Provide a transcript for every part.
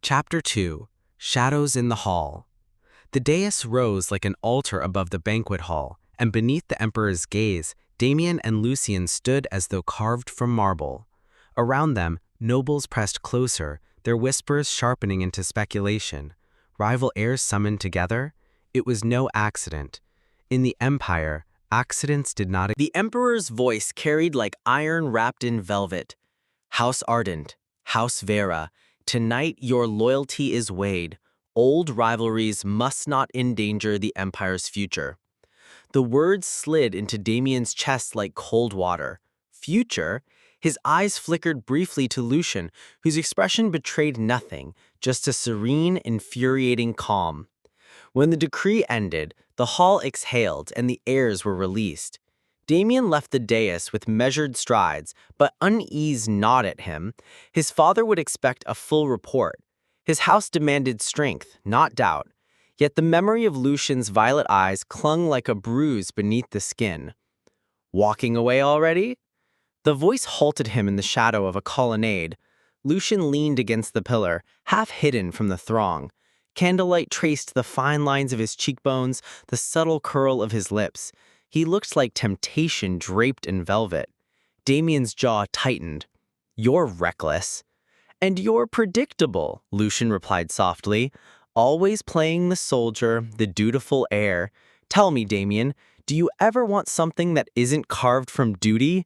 Chapter 2 Shadows in the Hall. The dais rose like an altar above the banquet hall, and beneath the emperor's gaze, Damien and Lucien stood as though carved from marble. Around them, nobles pressed closer, their whispers sharpening into speculation. Rival heirs summoned together? It was no accident. In the empire, accidents did not. The emperor's voice carried like iron wrapped in velvet. House Ardent, House Vera, tonight your loyalty is weighed. Old rivalries must not endanger the empire's future. The words slid into Damien's chest like cold water. Future? His eyes flickered briefly to Lucien, whose expression betrayed nothing, just a serene, infuriating calm. When the decree ended, the hall exhaled and the heirs were released. Damien left the dais with measured strides, but unease gnawed at him. His father would expect a full report. His house demanded strength, not doubt. Yet the memory of Lucien's violet eyes clung like a bruise beneath the skin. Walking away already? The voice halted him in the shadow of a colonnade. Lucien leaned against the pillar, half hidden from the throng. Candlelight traced the fine lines of his cheekbones, the subtle curl of his lips. He looked like temptation draped in velvet. Damien's jaw tightened. "You're reckless." "And you're predictable," Lucien replied softly. "Always playing the soldier, the dutiful heir. Tell me, Damien, do you ever want something that isn't carved from duty?"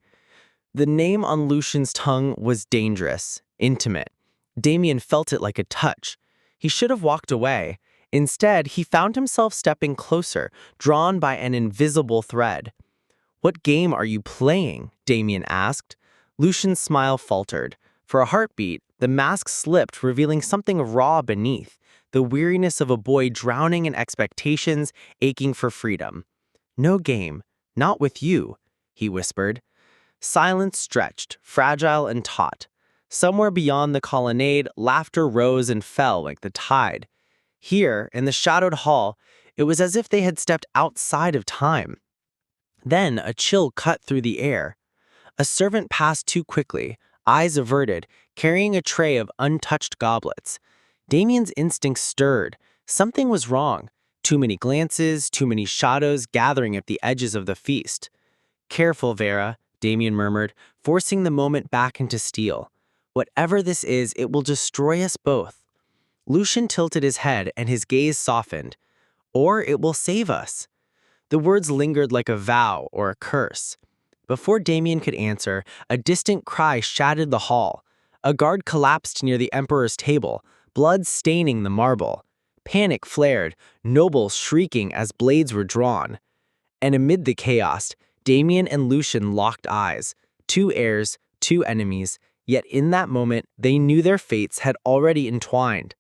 The name on Lucien's tongue was dangerous, intimate. Damien felt it like a touch. He should have walked away. Instead, he found himself stepping closer, drawn by an invisible thread. "What game are you playing?" Damien asked. Lucien's smile faltered. For a heartbeat, the mask slipped, revealing something raw beneath, the weariness of a boy drowning in expectations, aching for freedom. "No game, not with you," he whispered. Silence stretched, fragile and taut. Somewhere beyond the colonnade, laughter rose and fell like the tide. Here, in the shadowed hall, it was as if they had stepped outside of time. Then a chill cut through the air. A servant passed too quickly, eyes averted, carrying a tray of untouched goblets. Damien's instincts stirred. Something was wrong. Too many glances, too many shadows gathering at the edges of the feast. "Careful, Vera," Damien murmured, forcing the moment back into steel. "Whatever this is, it will destroy us both." Lucien tilted his head and his gaze softened. "Or it will save us." The words lingered like a vow or a curse. Before Damien could answer, a distant cry shattered the hall. A guard collapsed near the emperor's table, blood staining the marble. Panic flared, nobles shrieking as blades were drawn. And amid the chaos, Damien and Lucien locked eyes. Two heirs, two enemies, yet in that moment they knew their fates had already entwined.